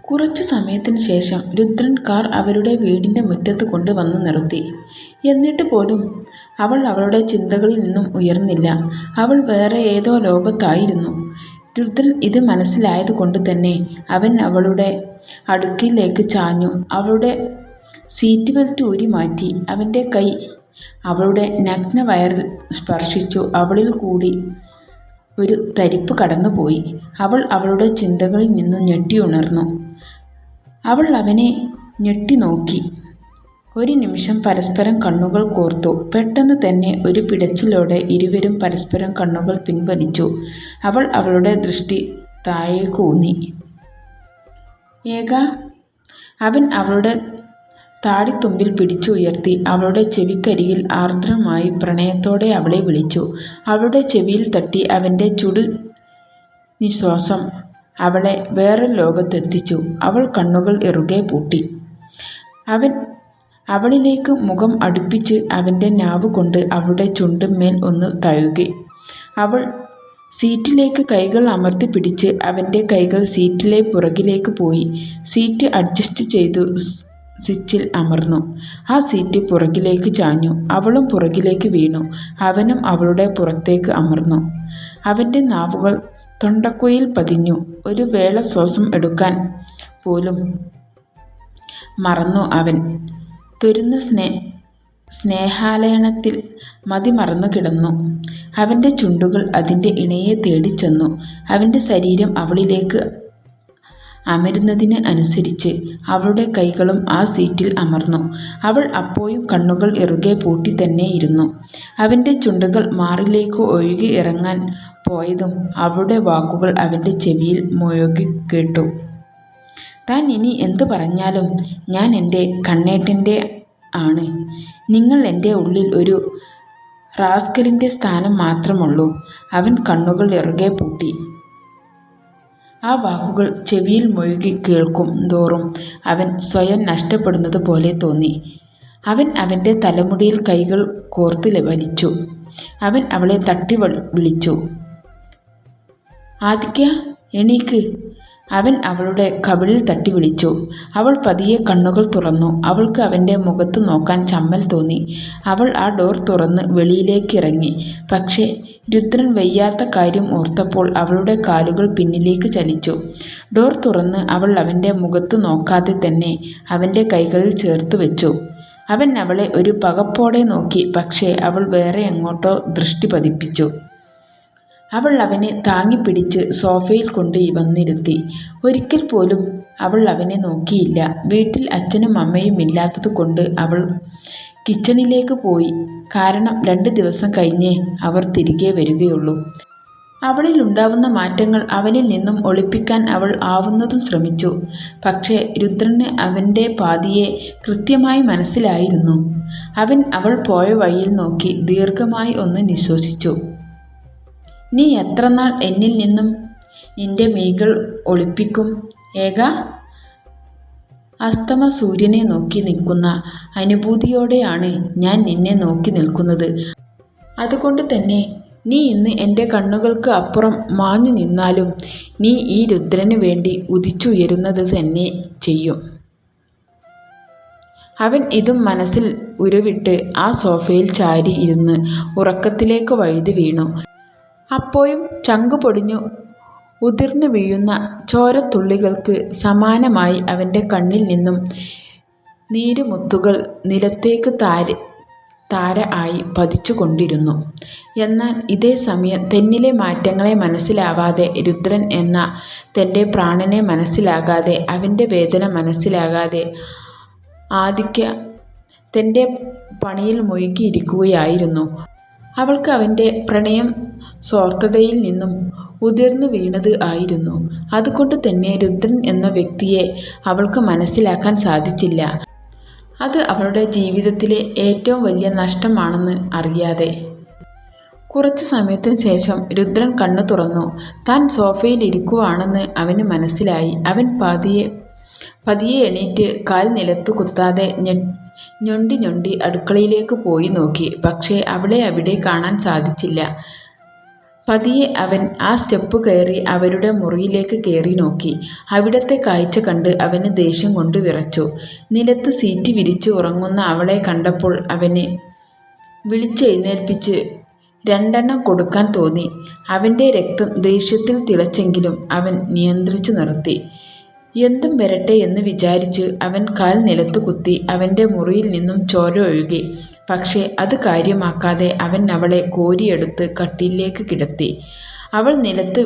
കുറച്ചു സമയത്തിന് ശേഷം രുദ്രൻ കാർ അവരുടെ വീടിൻ്റെ മുറ്റത്ത് കൊണ്ടുവന്ന് നിർത്തി. എന്നിട്ട് പോലും അവൾ അവളുടെ ചിന്തകളിൽ നിന്നും ഉയർന്നില്ല. അവൾ വേറെ ഏതോ ലോകത്തായിരുന്നു. രുദ്രൻ ഇത് മനസ്സിലായതുകൊണ്ട് തന്നെ അവൻ അവളുടെ അടുക്കിലേക്ക് ചാഞ്ഞു. അവളുടെ സീറ്റ് ബെൽറ്റ് ഊരി മാറ്റി. അവൻ്റെ കൈ അവളുടെ നഗ്ന വയറിൽ സ്പർശിച്ചു. അവളിൽ കൂടി ഒരു തരിപ്പ് കടന്നുപോയി. അവൾ അവളുടെ ചിന്തകളിൽ നിന്നും ഞെട്ടിയുണർന്നു. അവൾ അവനെ ഞെട്ടി നോക്കി. ഒരു നിമിഷം പരസ്പരം കണ്ണുകൾ കോർത്തു. പെട്ടെന്ന് തന്നെ ഒരു പിടച്ചിലോടെ ഇരുവരും പരസ്പരം കണ്ണുകൾ പിൻവലിച്ചു. അവൾ അവളുടെ ദൃഷ്ടി താഴേക്ക് ഊന്നി. ഏകാ, അവൻ അവളുടെ താടിത്തുമ്പിൽ പിടിച്ചു ഉയർത്തി. അവളുടെ ചെവിക്കരികിൽ ആർദ്രമായി പ്രണയത്തോടെ അവളെ വിളിച്ചു. അവളുടെ ചെവിയിൽ തട്ടി അവൻ്റെ ചുടു നിശ്വാസം അവളെ വേറെ ലോകത്തെത്തിച്ചു. അവൾ കണ്ണുകൾ ഇറുകെ പൂട്ടി. അവൻ അവളിലേക്ക് മുഖം അടുപ്പിച്ച് അവൻ്റെ നാവ് കൊണ്ട് അവളുടെ ചുണ്ടുമേൽ ഒന്ന് തഴുകി. അവൾ സീറ്റിലേക്ക് കൈകൾ അമർത്തി പിടിച്ച് അവൻ്റെ കൈകൾ സീറ്റിലെ പുറകിലേക്ക് പോയി. സീറ്റ് അഡ്ജസ്റ്റ് ചെയ്തു സ്വിച്ചിൽ അമർന്നു. ആ സീറ്റ് പുറകിലേക്ക് ചാഞ്ഞു. അവളും പുറകിലേക്ക് വീണു. അവനും അവളുടെ പുറത്തേക്ക് അമർന്നു. അവൻ്റെ നാവുകൾ തൊണ്ടക്കുയിൽ പതിഞ്ഞു. ഒരു വേള ശ്വാസം എടുക്കാൻ പോലും മറന്നു അവൻ. തുരുന്ന സ്നേഹാലയനത്തിൽ മതിമറന്നു കിടന്നു. അവൻ്റെ ചുണ്ടുകൾ അതിൻ്റെ ഇണയെ തേടിച്ചെന്നു. അവൻ്റെ ശരീരം അവളിലേക്ക് അമരുന്നതിന് അനുസരിച്ച് അവളുടെ കൈകളും ആ സീറ്റിൽ അമർന്നു. അവൾ അപ്പോഴും കണ്ണുകൾ ഇറുകെ പൂട്ടി തന്നെ ഇരുന്നു. അവൻ്റെ ചുണ്ടുകൾ മാറിലേക്ക് ഒഴുകി ഇറങ്ങാൻ പോയതും അവളുടെ വാക്കുകൾ അവൻ്റെ ചെവിയിൽ മുഴകി കേട്ടു. താൻ ഇനി എന്തു പറഞ്ഞാലും ഞാൻ എൻ്റെ കണ്ണേട്ടൻ്റെ ആണ്. നിങ്ങൾ എൻ്റെ ഉള്ളിൽ ഒരു റാസ്കലിൻ്റെ സ്ഥാനം മാത്രമുള്ളൂ. അവൻ കണ്ണുകൾ ഇറുകെ പൂട്ടി. ആ വാക്കുകൾ ചെവിയിൽ മുഴുകി കേൾക്കും തോറും അവൻ സ്വയം നഷ്ടപ്പെടുന്നത് പോലെ തോന്നി. അവൻ അവൻ്റെ തലമുടിയിൽ കൈകൾ കോർത്ത് വലിച്ചു. അവൻ അവളെ തട്ടി വിളിച്ചു. ആദിക്യ, എണീക്ക്. അവൻ അവളുടെ കവിളിൽ തട്ടി വിളിച്ചു. അവൾ പതിയെ കണ്ണുകൾ തുറന്നു. അവൾക്ക് അവൻ്റെ മുഖത്ത് നോക്കാൻ ചമ്മൽ തോന്നി. അവൾ ആ ഡോർ തുറന്ന് വെളിയിലേക്ക് ഇറങ്ങി. പക്ഷേ രുദ്രൻ വയ്യാത്ത കാര്യം ഓർത്തപ്പോൾ അവളുടെ കാലുകൾ പിന്നിലേക്ക് ചലിച്ചു. ഡോർ തുറന്ന് അവൾ അവൻ്റെ മുഖത്ത് നോക്കാതെ തന്നെ അവൻ്റെ കൈകളിൽ ചേർത്ത് വെച്ചു. അവൻ അവളെ ഒരു പകപ്പോടെ നോക്കി. പക്ഷേ അവൾ വേറെ എങ്ങോട്ടോ ദൃഷ്ടി പതിപ്പിച്ചു. അവൾ അവനെ താങ്ങിപ്പിടിച്ച് സോഫയിൽ കൊണ്ട് വന്നിരുത്തി. ഒരിക്കൽ പോലും അവൾ അവനെ നോക്കിയില്ല. വീട്ടിൽ അച്ഛനും അമ്മയും ഇല്ലാത്തത് കൊണ്ട് അവൾ കിച്ചണിലേക്ക് പോയി. കാരണം 2 ദിവസം കഴിഞ്ഞേ അവർ തിരികെ വരികയുള്ളൂ. അവളിൽ ഉണ്ടാവുന്ന മാറ്റങ്ങൾ അവനിൽ നിന്നും ഒളിപ്പിക്കാൻ അവൾ ആവുന്നതും ശ്രമിച്ചു. പക്ഷേ രുദ്രന് അവൻ്റെ പാതിയെ കൃത്യമായി മനസ്സിലായിരുന്നു. അവൻ അവൾ പോയ വഴിയിൽ നോക്കി ദീർഘമായി ഒന്ന് നിശ്വസിച്ചു. നീ എത്രനാൾ എന്നിൽ നിന്നും നിന്റെ മീകൾ ഒളിപ്പിക്കും ഏകാ? അസ്തമ സൂര്യനെ നോക്കി നിൽക്കുന്ന അനുഭൂതിയോടെയാണ് ഞാൻ നിന്നെ നോക്കി നിൽക്കുന്നത്. അതുകൊണ്ട് തന്നെ നീ ഇന്ന് എൻ്റെ കണ്ണുകൾക്ക് അപ്പുറം മാഞ്ഞു നിന്നാലും നീ ഈ രുദ്രന് വേണ്ടി ഉദിച്ചുയരുന്നത് തന്നെ ചെയ്യും. അവൻ ഇതും മനസ്സിൽ ഉരുവിട്ട് ആ സോഫയിൽ ചാരി ഇരുന്ന് ഉറക്കത്തിലേക്ക് വഴുതി വീണു. അപ്പോഴും ചങ്കു പൊടിഞ്ഞു ഉതിർന്നു വീഴുന്ന ചോരത്തുള്ളികൾക്ക് സമാനമായി അവൻ്റെ കണ്ണിൽ നിന്നും നീരുമുത്തുകൾ നിലത്തേക്ക് താര ആയി പതിച്ചു കൊണ്ടിരുന്നു. എന്നാൽ ഇതേ സമയം തന്നിലെ മാറ്റങ്ങളെ മനസ്സിലാവാതെ, രുദ്രൻ എന്ന തൻ്റെ പ്രാണനെ മനസ്സിലാകാതെ, അവൻ്റെ വേദന മനസ്സിലാകാതെ ആദിക്യ തൻ്റെ പണിയിൽ മുഴുകിയിരിക്കുകയായിരുന്നു. അവൾക്ക് അവൻ്റെ പ്രണയം സ്വാർത്ഥതയിൽ നിന്നും ഉതിർന്നു വീണത് ആയിരുന്നു. അതുകൊണ്ട് തന്നെ രുദ്രൻ എന്ന വ്യക്തിയെ അവൾക്ക് മനസ്സിലാക്കാൻ സാധിച്ചില്ല. അത് അവളുടെ ജീവിതത്തിലെ ഏറ്റവും വലിയ നഷ്ടമാണെന്ന് അറിയാതെ. കുറച്ചു സമയത്തിന് ശേഷം രുദ്രൻ കണ്ണു തുറന്നു. താൻ സോഫയിൽ ഇരിക്കുവാണെന്ന് അവന് മനസ്സിലായി. അവൻ പതിയെ എണീറ്റ് കാൽ നിലത്തു കുത്താതെ ഞൊണ്ടി അടുക്കളയിലേക്ക് പോയി നോക്കി. പക്ഷേ അവളെ അവിടെ കാണാൻ സാധിച്ചില്ല. പതിയെ അവൻ ആ സ്റ്റെപ്പ് കയറി അവരുടെ മുറിയിലേക്ക് കയറി നോക്കി. അവിടത്തെ കാഴ്ച കണ്ട് അവന് ദേഷ്യം കൊണ്ട് വിറച്ചു. നിലത്ത് സീറ്റ് വിരിച്ച് ഉറങ്ങുന്ന അവളെ കണ്ടപ്പോൾ അവന് വിളിച്ചെഴുന്നേൽപ്പിച്ച് രണ്ടെണ്ണം കൊടുക്കാൻ തോന്നി. അവൻ്റെ രക്തം ദേഷ്യത്തിൽ തിളച്ചെങ്കിലും അവൻ നിയന്ത്രിച്ചു നിർത്തി. എന്തും വരട്ടെ എന്ന് വിചാരിച്ച് അവൻ കാൽ നിലത്ത് കുത്തി. അവൻ്റെ മുറിയിൽ നിന്നും ചോര ഒഴുകി. പക്ഷേ അത് കാര്യമാക്കാതെ അവൻ അവളെ കോരിയെടുത്ത് കട്ടിലേക്ക് കിടത്തി. അവൾ നിലത്ത്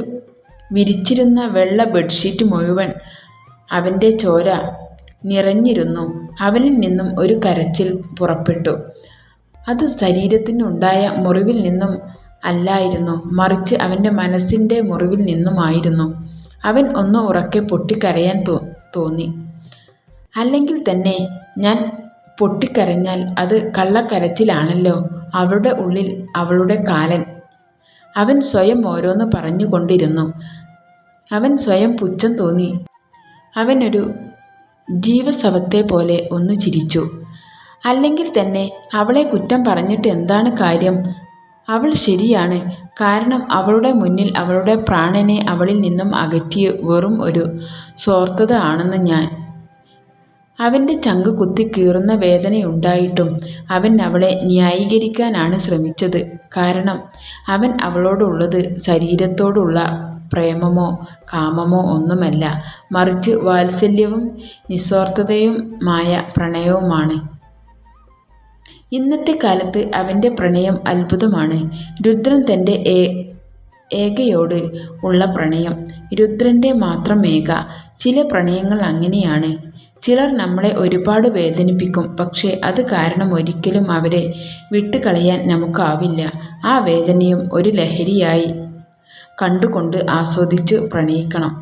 വിരിച്ചിരുന്ന വെള്ള ബെഡ്ഷീറ്റ് മുഴുവൻ അവൻ്റെ ചോര നിറഞ്ഞിരുന്നു. അവനിൽ നിന്നും ഒരു കരച്ചിൽ പുറപ്പെട്ടു. അത് ശരീരത്തിനുണ്ടായ മുറിവിൽ നിന്നും അല്ലായിരുന്നു, മറിച്ച് അവൻ്റെ മനസ്സിൻ്റെ മുറിവിൽ നിന്നുമായിരുന്നു. അവൻ ഒന്ന് ഉറക്കെ പൊട്ടിക്കരയാൻ തോന്നി. അല്ലെങ്കിൽ തന്നെ ഞാൻ പൊട്ടിക്കരഞ്ഞാൽ അത് കള്ളക്കരച്ചിലാണല്ലോ. അവളുടെ ഉള്ളിൽ അവളുടെ കാലൻ. അവൻ സ്വയം ഓരോന്ന് പറഞ്ഞുകൊണ്ടിരുന്നു. അവൻ സ്വയം പുച്ഛം തോന്നി. അവനൊരു ജീവശവത്തെ പോലെ ഒന്ന് ചിരിച്ചു. അല്ലെങ്കിൽ തന്നെ അവളെ കുറ്റം പറഞ്ഞിട്ട് എന്താണ് കാര്യം? അവൾ ശരിയാണ്. കാരണം അവളുടെ മുന്നിൽ അവളുടെ പ്രാണനെ അവളിൽ നിന്നും അകറ്റിയ വെറും ഒരു സ്വാർത്ഥത ആണെന്ന് ഞാൻ. അവൻ്റെ ചങ്ക് കുത്തി കീറുന്ന വേദനയുണ്ടായിട്ടും അവൻ അവളെ ന്യായീകരിക്കാനാണ് ശ്രമിച്ചത്. കാരണം അവൻ അവളോടുള്ളത് ശരീരത്തോടുള്ള പ്രേമമോ കാമമോ ഒന്നുമല്ല, മറിച്ച് വാത്സല്യവും നിസ്വാർത്ഥതയുമായ പ്രണയവുമാണ്. ഇന്നത്തെ കാലത്ത് അവൻ്റെ പ്രണയം അത്ഭുതമാണ്. രുദ്രൻ തൻ്റെ ഏകയോട് ഉള്ള പ്രണയം, രുദ്രൻ്റെ മാത്രം ഏക. ചില പ്രണയങ്ങൾ അങ്ങനെയാണ്. ചിലർ നമ്മളെ ഒരുപാട് വേദനിപ്പിക്കും, പക്ഷേ അത് കാരണം ഒരിക്കലും അവരെ വിട്ടുകളയാൻ നമുക്കാവില്ല. ആ വേദനയും ഒരു ലഹരിയായി കണ്ടുകൊണ്ട് ആസ്വദിച്ച് പ്രണയിക്കണം.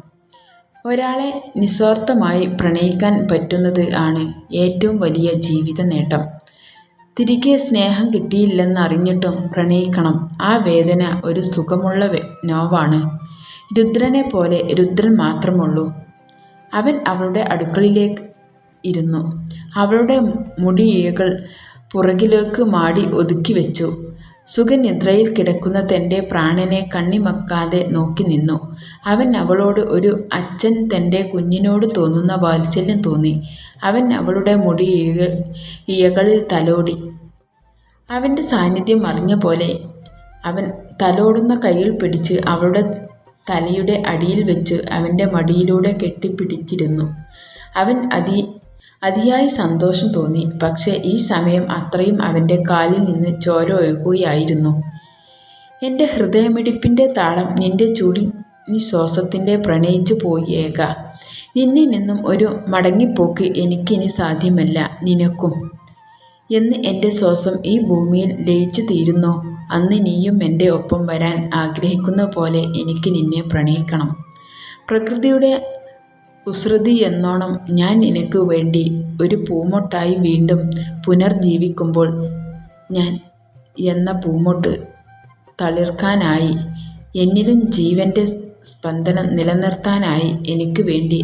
ഒരാളെ നിസ്വാർത്ഥമായി പ്രണയിക്കാൻ പറ്റുന്നത് ആണ് ഏറ്റവും വലിയ ജീവിത നേട്ടം. തിരികെ സ്നേഹം കിട്ടിയില്ലെന്നറിഞ്ഞിട്ടും പ്രണയിക്കണം. ആ വേദന ഒരു സുഖമുള്ള നോവാണ്. രുദ്രനെ പോലെ രുദ്രൻ മാത്രമുള്ളൂ. അവൻ അവളുടെ അടുക്കളയിലേക്ക് ഇരുന്നു. അവളുടെ മുടിയിഴകൾ പുറകിലേക്ക് മാടി ഒതുക്കി വെച്ചു. സുഖനിദ്രയിൽ കിടക്കുന്ന തൻ്റെ പ്രാണനെ കണ്ണിമക്കാതെ നോക്കി നിന്നു. അവൻ അവളോട് ഒരു അച്ഛൻ തൻ്റെ കുഞ്ഞിനോട് തോന്നുന്ന വാത്സല്യം തോന്നി. അവൻ അവളുടെ ഇഴകളിൽ തലോടി. അവൻ്റെ സാന്നിധ്യം അറിഞ്ഞ പോലെ അവൻ തലോടുന്ന കയ്യിൽ പിടിച്ച് അവളുടെ തലയുടെ അടിയിൽ വെച്ച് അവൻ്റെ മടിയിലൂടെ കെട്ടിപ്പിടിച്ചിരുന്നു. അവൻ അതിയായി സന്തോഷം തോന്നി. പക്ഷേ ഈ സമയം അത്രയും അവൻ്റെ കാലിൽ നിന്ന് ചോര ഒഴുകുകയായിരുന്നു. എൻ്റെ ഹൃദയമിടിപ്പിൻ്റെ താളം നിന്റെ ചൂടിനി ശ്വാസത്തിൻ്റെ പ്രണയിച്ചു പോയി ഏക. നിന്നിൽ നിന്നും ഒരു മടങ്ങിപ്പോക്ക് എനിക്കിനി സാധ്യമല്ല, നിനക്കും. എന്ന് എൻ്റെ ശ്വാസം ഈ ഭൂമിയിൽ ലയിച്ചു തീരുന്നോ അന്ന് നീയും എൻ്റെ ഒപ്പം വരാൻ ആഗ്രഹിക്കുന്ന പോലെ എനിക്ക് നിന്നെ പ്രണയിക്കണം. പ്രകൃതിയുടെ കുസൃതി എന്നോണം ഞാൻ നിനക്ക് വേണ്ടി ഒരു പൂമൊട്ടായി വീണ്ടും പുനർജീവിക്കുമ്പോൾ ഞാൻ എന്ന പൂമൊട്ട് തളിർക്കാനായി, എന്നിലും ജീവൻ്റെ സ്പന്ദനം നിലനിർത്താനായി എനിക്ക് വേണ്ടി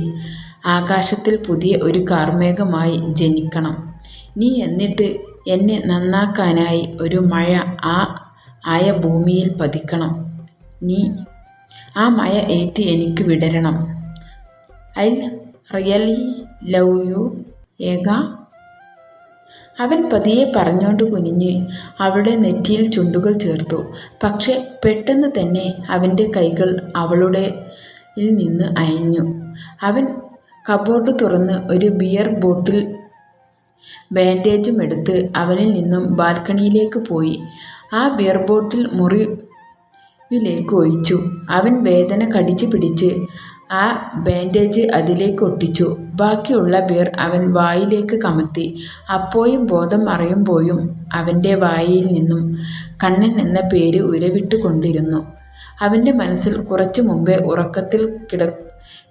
ആകാശത്തിൽ പുതിയ ഒരു കാർമേഘമായി ജനിക്കണം നീ. എന്നിട്ട് എന്നെ നന്നാക്കാനായി ഒരു മഴ ആയ ഭൂമിയിൽ പതിക്കണം നീ. ആ മഴ ഏറ്റ് എനിക്ക് വിടരണം. ഐ റിയലി ലവ് യു ഏക. അവൻ പതിയെ പറഞ്ഞുകൊണ്ട് കുനിഞ്ഞ് അവളുടെ നെറ്റിയിൽ ചുണ്ടുകൾ ചേർത്തു. പക്ഷെ പെട്ടെന്ന് തന്നെ അവൻ്റെ കൈകൾ അവളുടെ നിന്ന് അയഞ്ഞു. അവൻ കബോർഡ് തുറന്ന് ഒരു ബിയർ ബോട്ടിൽ ബാൻഡേജും എടുത്ത് അവനിൽ നിന്നും ബാൽക്കണിയിലേക്ക് പോയി. ആ ബിയർ ബോട്ടിൽ മുറിവിലേക്ക് ഒഴിച്ചു. അവൻ വേദന കടിച്ചു പിടിച്ച് ആ ബാൻഡേജ് അതിലേക്ക് ഒട്ടിച്ചു. ബാക്കിയുള്ള ബിയർ അവൻ വായിലേക്ക് കമത്തി. അപ്പോഴും ബോധം മറയുമ്പോഴും അവൻ്റെ വായിൽ നിന്നും കണ്ണൻ എന്ന പേര് ഉരവിട്ടുകൊണ്ടിരുന്നു. അവൻ്റെ മനസ്സിൽ കുറച്ചു മുമ്പേ ഉറക്കത്തിൽ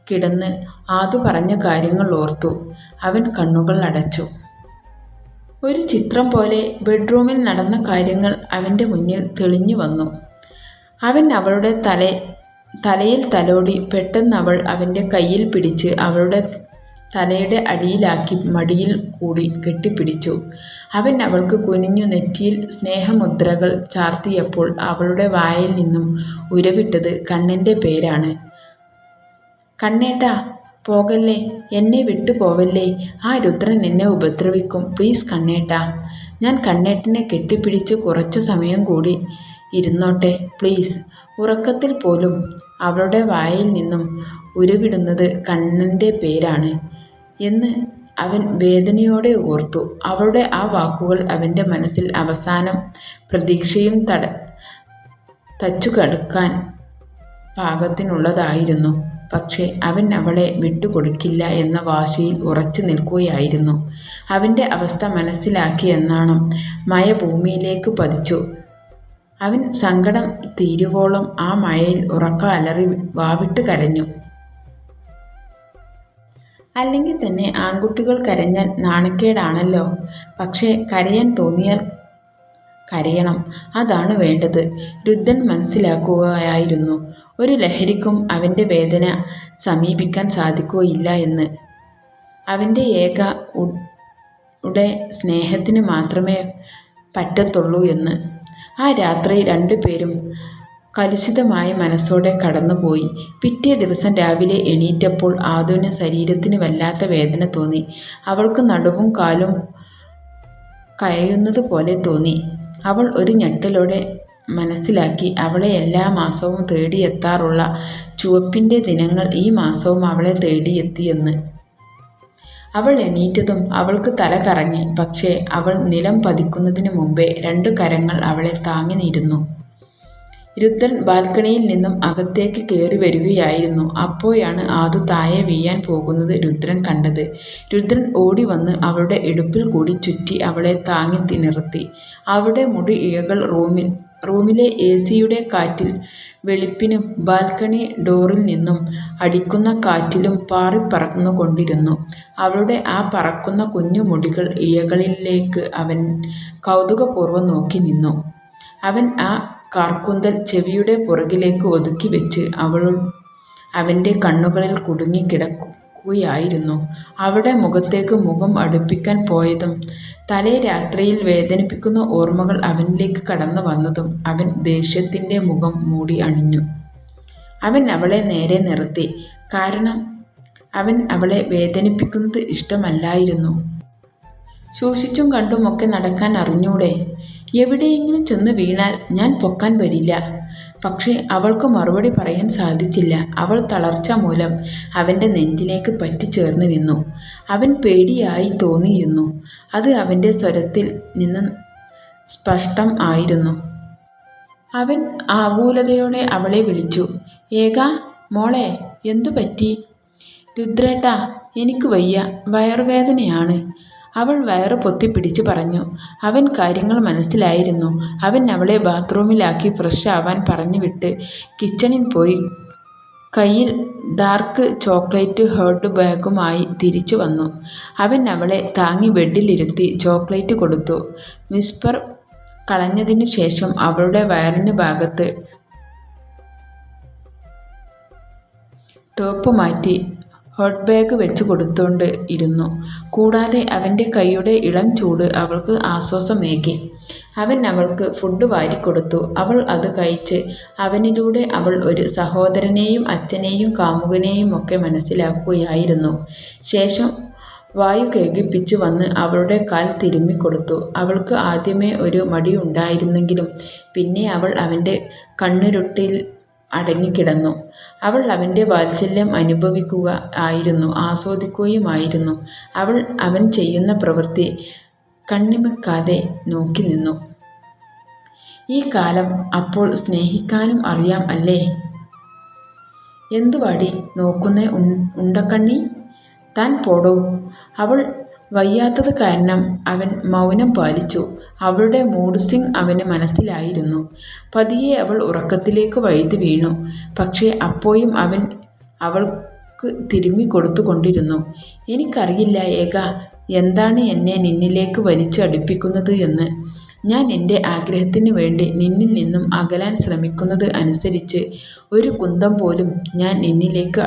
കിടന്ന് ആദു പറഞ്ഞ കാര്യങ്ങൾ ഓർത്തു. അവൻ കണ്ണുകൾ അടച്ചു. ഒരു ചിത്രം പോലെ ബെഡ്റൂമിൽ നടന്ന കാര്യങ്ങൾ അവൻ്റെ മുന്നിൽ തെളിഞ്ഞു വന്നു. അവൻ അവളുടെ തലയിൽ തലോടി. പെട്ടെന്ന് അവൾ അവൻ്റെ കയ്യിൽ പിടിച്ച് അവളുടെ തലയുടെ അടിയിലാക്കി മടിയിൽ കൂടി കെട്ടിപ്പിടിച്ചു. അവൻ അവൾക്ക് കുനിഞ്ഞു നെറ്റിയിൽ സ്നേഹമുദ്രകൾ ചാർത്തിയപ്പോൾ അവളുടെ വായിൽ നിന്നും ഉരവിട്ടത് കണ്ണൻ്റെ പേരാണ്. കണ്ണേട്ടാ, പോകല്ലേ, എന്നെ വിട്ടു പോവല്ലേ, ആ രുദ്രൻ എന്നെ ഉപദ്രവിക്കും, പ്ലീസ് കണ്ണേട്ടാ. ഞാൻ കണ്ണേട്ടനെ കെട്ടിപ്പിടിച്ച് കുറച്ചു സമയം കൂടി ഇരുന്നോട്ടെ, പ്ലീസ്. ഉറക്കത്തിൽ പോലും അവളുടെ വായിൽ നിന്നും ഉരുവിടുന്നത് കണ്ണൻ്റെ പേരാണ് എന്ന് അവൻ വേദനയോടെ ഓർത്തു. അവളുടെ ആ വാക്കുകൾ അവൻ്റെ മനസ്സിൽ അവസാനം പ്രതീക്ഷയും തച്ചുകടക്കാൻ പാകത്തിനുള്ളതായിരുന്നു. പക്ഷേ അവൻ അവളെ വിട്ടുകൊടുക്കില്ല എന്ന വാശിയിൽ ഉറച്ചു നിൽക്കുകയായിരുന്നു. അവൻ്റെ അവസ്ഥ മനസ്സിലാക്കി എന്നാണം മഴ ഭൂമിയിലേക്ക് പതിച്ചു. അവൻ സങ്കടം തീരുവോളം ആ മഴയിൽ ഉറക്ക അലറി വാവിട്ട് കരഞ്ഞു. അല്ലെങ്കിൽ തന്നെ ആൺകുട്ടികൾ കരഞ്ഞാൽ നാണക്കേടാണല്ലോ. പക്ഷേ കരയാൻ തോന്നിയാൽ കരയണം, അതാണ് വേണ്ടത്. രുദ്രൻ മനസ്സിലാക്കുകയായിരുന്നു. ഒരു ലഹരിക്കും അവൻ്റെ വേദന സമീപിക്കാൻ സാധിക്കുകയില്ല എന്ന്. അവൻ്റെ ഏക ഉടെ സ്നേഹത്തിന് മാത്രമേ പറ്റത്തുള്ളൂ എന്ന്. ആ രാത്രി രണ്ടുപേരും കലുഷിതമായ മനസ്സോടെ കടന്നുപോയി. പിറ്റേ ദിവസം രാവിലെ എണീറ്റപ്പോൾ ആദുവിന് ശരീരത്തിന് വല്ലാത്ത വേദന തോന്നി. അവൾക്ക് നടുവും കാലും കയയുന്നത് പോലെ തോന്നി. അവൾ ഒരു ഞെട്ടലോടെ മനസ്സിലാക്കി അവളെ എല്ലാ മാസവും തേടിയെത്താറുള്ള ചുവപ്പിൻ്റെ ദിനങ്ങൾ ഈ മാസവും അവളെ തേടിയെത്തിയെന്ന്. അവൾ എണീറ്റതും അവൾക്ക് തല കറങ്ങി. പക്ഷേ അവൾ നിലം പതിക്കുന്നതിന് മുമ്പേ 2 കരങ്ങൾ അവളെ താങ്ങി നിന്നു. രുദ്രൻ ബാൽക്കണിയിൽ നിന്നും അകത്തേക്ക് കയറി വരികയായിരുന്നു. അപ്പോഴാണ് ആദു താഴെ വീഴാൻ പോകുന്നത് രുദ്രൻ കണ്ടത്. രുദ്രൻ ഓടി വന്ന് അവളുടെ ഇടുപ്പിൽ കൂടി ചുറ്റി അവളെ താങ്ങി നിർത്തി. അവളുടെ മുടി ഇഴകൾ റൂമിലെ AC-യുടെ കാറ്റിൽ വെളുപ്പിനും ബാൽക്കണി ഡോറിൽ നിന്നും അടിക്കുന്ന കാറ്റിലും പാറിപ്പറന്നുകൊണ്ടിരുന്നു. അവളുടെ ആ പറക്കുന്ന കുഞ്ഞു മുടികൾ ഇഴകളിലേക്ക് അവൻ കൗതുകപൂർവ്വം നോക്കി നിന്നു. അവൻ ആ കാർക്കൂന്തൽ ചെവിയുടെ പുറകിലേക്ക് ഒതുക്കി വെച്ച് അവൻ്റെ കണ്ണുകളിൽ കുടുങ്ങിക്കിടക്കുകയായിരുന്നു. അവളുടെ മുഖത്തേക്ക് മുഖം അടുപ്പിക്കാൻ പോയതും തലേ രാത്രിയിൽ വേദനിപ്പിക്കുന്ന ഓർമ്മകൾ അവനിലേക്ക് കടന്നു വന്നതും അവൻ ദേഷ്യത്തിൻ്റെ മുഖം മൂടി അണിഞ്ഞു. അവൻ അവളെ നേരെ നിർത്തി. കാരണം അവൻ അവളെ വേദനിപ്പിക്കുന്നത് ഇഷ്ടമല്ലായിരുന്നു. സൂക്ഷിച്ചും കണ്ടുമൊക്കെ നടക്കാൻ അറിഞ്ഞൂടെ? എവിടെയെങ്കിലും ചെന്ന് വീണാൽ ഞാൻ പൊക്കാൻ വരില്ല. പക്ഷേ അവൾക്ക് മറുപടി പറയാൻ സാധിച്ചില്ല. അവൾ തളർച്ച മൂലം അവൻ്റെ നെഞ്ചിലേക്ക് പറ്റിച്ചേർന്ന് നിന്നു. അവൻ പേടിയായി തോന്നിയിരുന്നു. അത് അവൻ്റെ സ്വരത്തിൽ നിന്ന് സ്പഷ്ടം ആയിരുന്നു. അവൻ ആകുലതയോടെ അവളെ വിളിച്ചു. ഏകാ, മോളെ, എന്തു പറ്റി? രുദ്രേട്ടാ, എനിക്ക് വയ്യ, വയറുവേദനയാണ്. അവൾ വയറ് പൊത്തിപ്പിടിച്ച് പറഞ്ഞു. അവൻ കാര്യങ്ങൾ മനസ്സിലായിരുന്നു. അവൻ അവളെ ബാത്റൂമിലാക്കി ഫ്രഷ് ആവാൻ പറഞ്ഞു വിട്ട് കിച്ചണിൽ പോയി കയ്യിൽ ഡാർക്ക് ചോക്ലേറ്റ് ഹേർഡ് ബാഗുമായി തിരിച്ചു വന്നു. അവൻ അവളെ താങ്ങി ബെഡിലിരുത്തി ചോക്ലേറ്റ് കൊടുത്തു. വിസ്പർ കളഞ്ഞതിനു ശേഷം അവളുടെ വയറിന് ഭാഗത്ത് ടോപ്പ് മാറ്റി ഹോട്ട് ബാഗ് വെച്ച് കൊടുത്തോണ്ട് ഇരുന്നു. കൂടാതെ അവൻ്റെ കൈയുടെ ഇളം ചൂട് അവൾക്ക് ആശ്വാസമേകി. അവൻ അവൾക്ക് ഫുഡ് വാരിക്കൊടുത്തു. അവൾ അത് കഴിച്ച് അവനിലൂടെ അവൾ ഒരു സഹോദരനെയും അച്ഛനെയും കാമുകനെയും ഒക്കെ മനസ്സിലാക്കുകയായിരുന്നു. ശേഷം വായു കേൾപ്പിച്ചു വന്ന് അവളുടെ കാൽ തിരുമ്മിക്കൊടുത്തു. അവൾക്ക് ആദ്യമേ ഒരു മടിയുണ്ടായിരുന്നെങ്കിലും പിന്നെ അവൾ അവൻ്റെ കണ്ണുരുട്ടിൽ അടങ്ങിക്കിടന്നു. അവൾ അവൻ്റെ വാത്സല്യം അനുഭവിക്കുക ആയിരുന്നു, ആസ്വദിക്കുകയുമായിരുന്നു. അവൻ ചെയ്യുന്ന പ്രവൃത്തി കണ്ണിമയ്ക്കാതെ നോക്കി നിന്നു. ഈ കാലം അപ്പോൾ സ്നേഹിക്കാനും അറിയാം അല്ലേ? എന്തുവാടി നോക്കുന്നേ ഉണ്ടക്കണ്ണി? താൻ പോടോ. അവൾ വയ്യാത്തത് കാരണം അവൻ മൗനം പാലിച്ചു. അവളുടെ മൂഡ് സ്വിംഗ് അവന് മനസ്സിലായിരുന്നു. പതിയെ അവൾ ഉറക്കത്തിലേക്ക് വഴുതി വീണു. പക്ഷേ അപ്പോഴും അവൻ അവൾക്ക് തിരുമ്മി കൊടുത്തുകൊണ്ടിരുന്നു. എനിക്കറിയില്ല ഏക, എന്താണ് എന്നെ നിന്നിലേക്ക് വലിച്ച് അടുപ്പിക്കുന്നത് എന്ന്. ഞാൻ എൻ്റെ ആഗ്രഹത്തിന് വേണ്ടി നിന്നിൽ നിന്നും അകലാൻ ശ്രമിക്കുന്നത് അനുസരിച്ച് ഒരു കുന്തം പോലും ഞാൻ നിന്നിലേക്ക്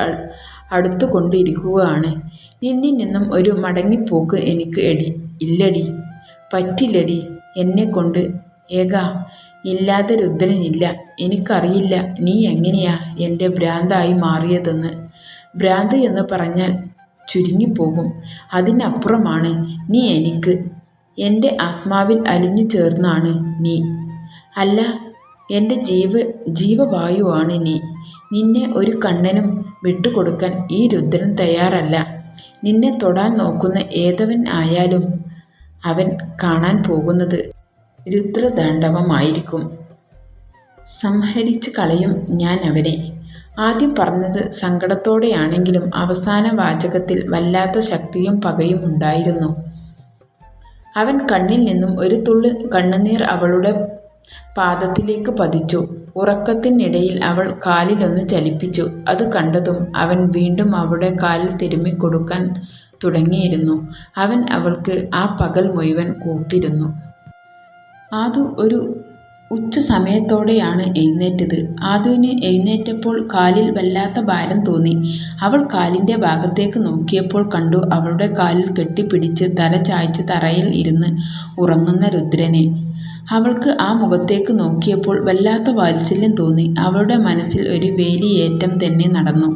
അടുത്തുകൊണ്ടിരിക്കുകയാണ്. നിന്നിൽ നിന്നും ഒരു മടങ്ങിപ്പോക്ക് എനിക്ക് ഇല്ലടി, പറ്റില്ലടി. എന്നെക്കൊണ്ട് ഇല്ലാതെ രുദ്രനില്ല. എനിക്കറിയില്ല നീ എങ്ങനെയാ എൻ്റെ ഭ്രാന്തായി മാറിയതെന്ന്. ഭ്രാന്ത് എന്ന് പറഞ്ഞാൽ ചുരുങ്ങിപ്പോകും. അതിനപ്പുറമാണ് നീ എനിക്ക്. എൻ്റെ ആത്മാവിൽ അലിഞ്ഞു ചേർന്നാണ് നീ. അല്ല, എൻ്റെ ജീവവായുവാണ് നീ. നിന്നെ ഒരു കണ്ണനും വിട്ടുകൊടുക്കാൻ ഈ രുദ്രൻ തയ്യാറല്ല. നിന്നെ തൊടാൻ നോക്കുന്ന ഏതവൻ ആയാലും അവൻ കാണാൻ പോകുന്നത് രുദ്രതാണ്ഡവമായിരിക്കും. സംഹരിച്ച് കളയും ഞാൻ അവനെ. ആദ്യം പറഞ്ഞത് സങ്കടത്തോടെയാണെങ്കിലും അവസാന വാചകത്തിൽ വല്ലാത്ത ശക്തിയും പകയും ഉണ്ടായിരുന്നു. അവൻ കണ്ണിൽ നിന്നും ഒരു തുള്ളി കണ്ണുനീർ അവളുടെ പാദത്തിലേക്ക് പതിച്ചു. ഉറക്കത്തിനിടയിൽ അവൾ കാലിലൊന്ന് ചലിപ്പിച്ചു. അത് കണ്ടതും അവൻ വീണ്ടും അവളുടെ കാലിൽ തിരുമ്മിക്കൊടുക്കാൻ തുടങ്ങിയിരുന്നു. അവൻ അവൾക്ക് ആ പകൽ മുഴുവൻ കൂട്ടിരുന്നു. ആദു ഒരു ഉച്ച സമയത്തോടെയാണ് എഴുന്നേറ്റത്. ആദുവിന് എഴുന്നേറ്റപ്പോൾ കാലിൽ വല്ലാത്ത ഭാരം തോന്നി. അവൾ കാലിൻ്റെ ഭാഗത്തേക്ക് നോക്കിയപ്പോൾ കണ്ടു അവളുടെ കാലിൽ കെട്ടിപ്പിടിച്ച് തല ചായ്ച്ച് തറയിൽ ഇരുന്ന് ഉറങ്ങുന്ന രുദ്രനെ. അവൾക്ക് ആ മുഖത്തേക്ക് നോക്കിയപ്പോൾ വല്ലാത്ത വാത്സല്യം തോന്നി. അവളുടെ മനസ്സിൽ ഒരു വേലിയേറ്റം തന്നെ നടന്നു.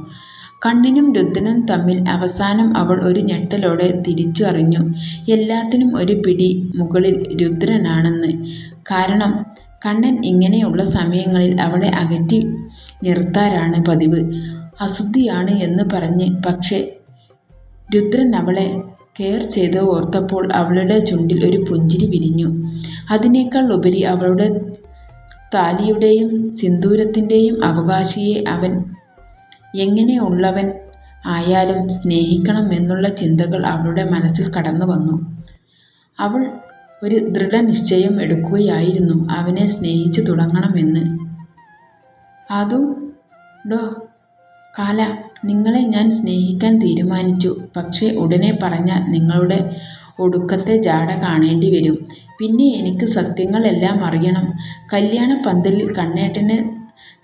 കണ്ണനും രുദ്രനും തമ്മിൽ അവസാനം അവൾ ഒരു ഞെട്ടലോടെ തിരിച്ചു അറിഞ്ഞു. എല്ലാത്തിനും ഒരു പിടി മുകളിൽ രുദ്രനാണെന്ന്. കാരണം കണ്ണൻ ഇങ്ങനെയുള്ള സമയങ്ങളിൽ അവളെ അകറ്റി നിർത്താറാണ് പതിവ്. അശുദ്ധിയാണ് എന്ന് പറഞ്ഞ്. പക്ഷേ രുദ്രൻ അവളെ കെയർ ചെയ്ത് ഓർത്തപ്പോൾ അവളുടെ ചുണ്ടിൽ ഒരു പുഞ്ചിരി വിരിഞ്ഞു. അതിനേക്കാൾ ഉപരി അവളുടെ താലിയുടെയും സിന്ദൂരത്തിൻ്റെയും അവകാശിയെ അവൻ എങ്ങനെയുള്ളവൻ ആയാലും സ്നേഹിക്കണം എന്നുള്ള ചിന്തകൾ അവളുടെ മനസ്സിൽ കടന്നു വന്നു. അവൾ ഒരു ദൃഢനിശ്ചയം എടുക്കുകയായിരുന്നു അവനെ സ്നേഹിച്ചു തുടങ്ങണമെന്ന്. അതോ ഡോ കാല, നിങ്ങളെ ഞാൻ സ്നേഹിക്കാൻ തീരുമാനിച്ചു. പക്ഷേ ഉടനെ പറഞ്ഞാൽ നിങ്ങളുടെ ഒടുക്കത്തെ ജാട കാണേണ്ടി വരും. പിന്നെ എനിക്ക് സത്യങ്ങളെല്ലാം അറിയണം. കല്യാണ പന്തലിൽ കണ്ണേട്ടൻ്റെ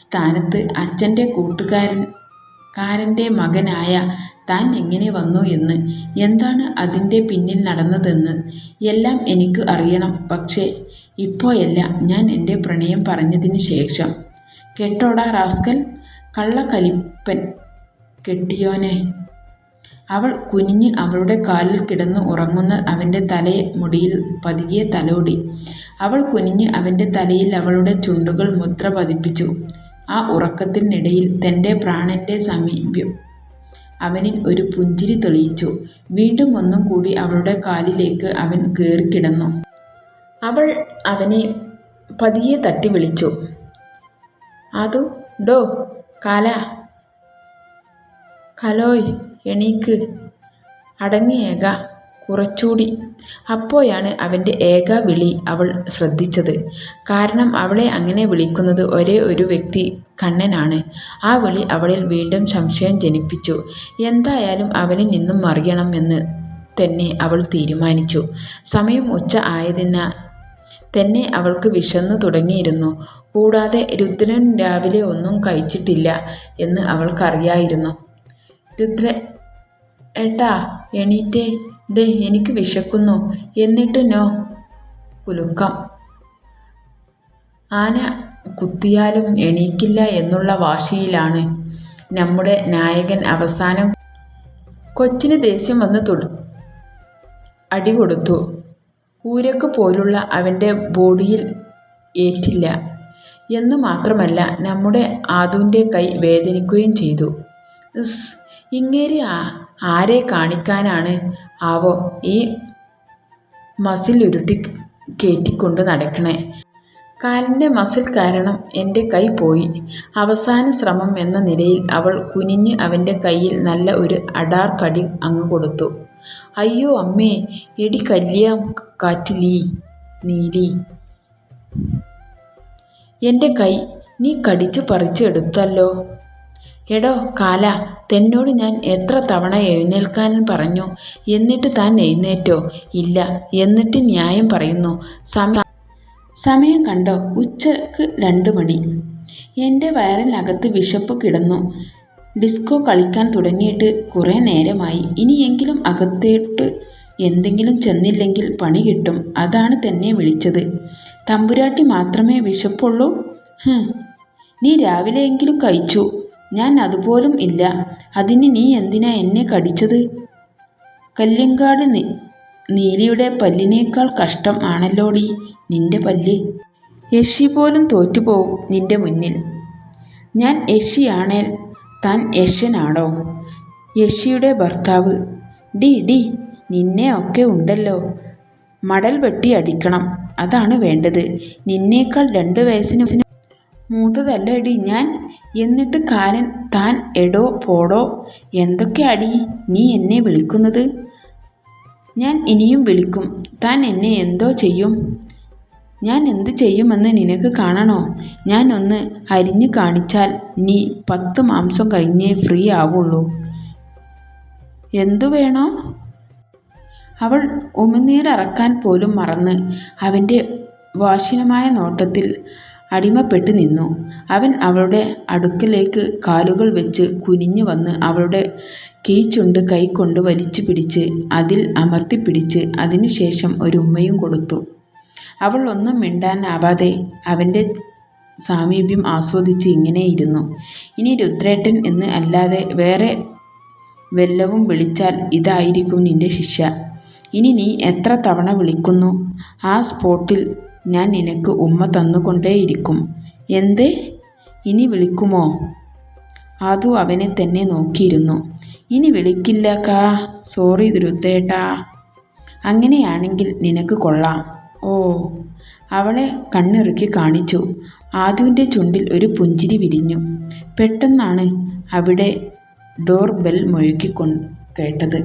സ്ഥാനത്ത് അച്ഛൻ്റെ കൂട്ടുകാരൻ്റെ മകനായ താൻ എങ്ങനെ വന്നു എന്ന്, എന്താണ് അതിൻ്റെ പിന്നിൽ നടന്നതെന്ന് എല്ലാം എനിക്ക് അറിയണം. പക്ഷേ ഇപ്പോഴല്ല, ഞാൻ എൻ്റെ പ്രണയം പറഞ്ഞതിന് ശേഷം. കേട്ടോടാ റാസ്കൽ, കള്ളക്കലിപ്പൻ കെട്ടിയോനെ. അവൾ കുനിഞ്ഞ് അവളുടെ കാലിൽ കിടന്ന് ഉറങ്ങുന്ന അവൻ്റെ മുടിയിൽ പതിയെ തലോടി. അവൾ കുനിഞ്ഞ് അവൻ്റെ തലയിൽ അവളുടെ ചുണ്ടുകൾ മുദ്ര പതിപ്പിച്ചു. ആ ഉറക്കത്തിനിടയിൽ തൻ്റെ പ്രാണന്റെ സമീപ്യം അവനിൽ ഒരു പുഞ്ചിരി തെളിയിച്ചു. വീണ്ടും ഒന്നും കൂടി അവളുടെ കാലിലേക്ക് അവൻ കയറിക്കിടന്നു. അവൾ അവനെ പതിയെ തട്ടി വിളിച്ചു. ആദു, ഡോ കാല, കലോയ്, എണീക്ക്, അടങ്ങിയേക കുറച്ചുകൂടി. അപ്പോഴാണ് അവൻ്റെ വിളി അവൾ ശ്രദ്ധിച്ചത്. കാരണം അവളെ അങ്ങനെ വിളിക്കുന്നത് ഒരേ ഒരു വ്യക്തി കണ്ണനാണ്. ആ വിളി അവളിൽ വീണ്ടും സംശയം ജനിപ്പിച്ചു. എന്തായാലും അവനിൽ നിന്നും അറിയണം എന്ന് തന്നെ അവൾ തീരുമാനിച്ചു. സമയം ഉച്ച ആയതിനാൽ തന്നെ അവൾക്ക് വിശന്നു തുടങ്ങിയിരുന്നു. കൂടാതെ രുദ്രൻ രാവിലെ ഒന്നും കഴിച്ചിട്ടില്ല എന്ന് അവൾക്കറിയായിരുന്നു. ഏട്ടാ എണീറ്റേ, ദേ എനിക്ക് വിശക്കുന്നു. എന്നിട്ട് നോ കുലുക്കം. ആന കുത്തിയാലും എണീക്കില്ല എന്നുള്ള വാശിയിലാണ് നമ്മുടെ നായകൻ. അവസാനം കൊച്ചിന് ദേഷ്യം വന്ന് അടി കൊടുത്തു. ഊരക്ക് പോലുള്ള അവൻ്റെ ബോഡിയിൽ ഏറ്റില്ല എന്നു മാത്രമല്ല, നമ്മുടെ ആദുവിൻ്റെ കൈ വേദനിക്കുകയും ചെയ്തു. ഇങ്ങേര് ആരെ കാണിക്കാനാണ് ആവോ ഈ മസിൽ ഉരുട്ടി കയറ്റിക്കൊണ്ട് നടക്കണേ? കാലിൻ്റെ മസിൽ കാരണം എൻ്റെ കൈ പോയി. അവസാന ശ്രമം എന്ന നിലയിൽ അവൾ കുനിഞ്ഞ് അവൻ്റെ കയ്യിൽ നല്ല ഒരു അടാർ കടി അങ്ങ് കൊടുത്തു. അയ്യോ അമ്മേ, എടി കല്യാം കാറ്റിലീ നീലി, എൻ്റെ കൈ നീ കടിച്ചു പറിച്ച് എടുത്തല്ലോ. എടോ കാല, തന്നോട് ഞാൻ എത്ര തവണ എഴുന്നേൽക്കാൻ പറഞ്ഞു, എന്നിട്ട് താൻ എഴുന്നേറ്റോ? ഇല്ല. എന്നിട്ട് ന്യായം പറയുന്നു. സമയം കണ്ടോ? ഉച്ചക്ക് 2 മണി. എൻ്റെ വയറിനകത്ത് വിശപ്പ് കിടന്നു. ഡിസ്കോ കളിക്കാൻ തുടങ്ങിയിട്ട് കുറേ നേരമായി. ഇനിയെങ്കിലും അകത്തോട്ട് എന്തെങ്കിലും ചെന്നില്ലെങ്കിൽ പണി കിട്ടും. അതാണ് തന്നെ വിളിച്ചത്. തമ്പുരാട്ടി മാത്രമേ വിശപ്പുള്ളൂ? നീ രാവിലെയെങ്കിലും കഴിച്ചു. ഞാൻ അതുപോലും ഇല്ല. അതിന് നീ എന്തിനാ എന്നെ കടിച്ചത്? കല്യങ്കാട് നീലിയുടെ പല്ലിനേക്കാൾ കഷ്ടം ആണല്ലോടി നിന്റെ പല്ല്. യക്ഷി പോലും തോറ്റുപോവും നിന്റെ മുന്നിൽ. ഞാൻ യക്ഷിയാണേൽ താൻ യക്ഷനാണോ? യക്ഷിയുടെ ഭർത്താവ്. ഡി നിന്നെ ഒക്കെ ഉണ്ടല്ലോ. മടൽ വെട്ടി അടിക്കണം. അതാണ് വേണ്ടത്. നിന്നേക്കാൾ 2 വയസ്സിന് മൂത്തതല്ലേടി ഞാൻ. എന്നിട്ട് കാലൻ താൻ എടോ പോടോ എന്തൊക്കെ അടി നീ എന്നെ വിളിക്കുന്നത്? ഞാൻ ഇനിയും വിളിക്കും. താൻ എന്നെ എന്തോ ചെയ്യും? ഞാൻ എന്ത് ചെയ്യുമെന്ന് നിനക്ക് കാണണോ? ഞാൻ ഒന്ന് അരിഞ്ഞു കാണിച്ചാൽ നീ 10 മാംസം കഴിഞ്ഞേ ഫ്രീ ആവുള്ളൂ. എന്തു വേണോ? അവൾ ഉമിനീരിറക്കാൻ പോലും മറന്ന് അവൻ്റെ വാശിനമായ നോട്ടത്തിൽ അടിമപ്പെട്ടു നിന്നു. അവൻ അവളുടെ അടുക്കലേക്ക് കാലുകൾ വെച്ച് കുനിഞ്ഞു വന്ന് അവളുടെ കീഴ്ചുണ്ട് കൈകൊണ്ട് വലിച്ചു പിടിച്ച് അതിൽ അമർത്തിപ്പിടിച്ച് അതിനുശേഷം ഒരു ഉമ്മയും കൊടുത്തു. അവൾ ഒന്നും മിണ്ടാനാവാതെ അവൻ്റെ സാമീപ്യം ആസ്വദിച്ച് ഇങ്ങനെയിരുന്നു. ഇനി രുദ്രേട്ടൻ എന്ന് അല്ലാതെ വേറെ വല്ലവും വിളിച്ചാൽ ഇതായിരിക്കും നിന്റെ ശിക്ഷ. ഇനി നീ എത്ര തവണ വിളിക്കുന്നു ആ സ്പോട്ടിൽ ഞാൻ നിനക്ക് ഉമ്മ തന്നുകൊണ്ടേയിരിക്കും. എന്തേ? ഇനി വിളിക്കുമോ? ആദു അവനെ തന്നെ നോക്കിയിരുന്നു. ഇനി വിളിക്കില്ല കാ. സോറി രുദ്രേട്ടാ. അങ്ങനെയാണെങ്കിൽ നിനക്ക് കൊള്ളാം. ഓ. അവളെ കണ്ണിറുക്കി കാണിച്ചു. ആദുവിൻ്റെ ചുണ്ടിൽ ഒരു പുഞ്ചിരി വിരിഞ്ഞു. പെട്ടെന്നാണ് അവിടെ ഡോർ ബെൽ മുഴക്കിക്കൊണ്ട് കേട്ടത്.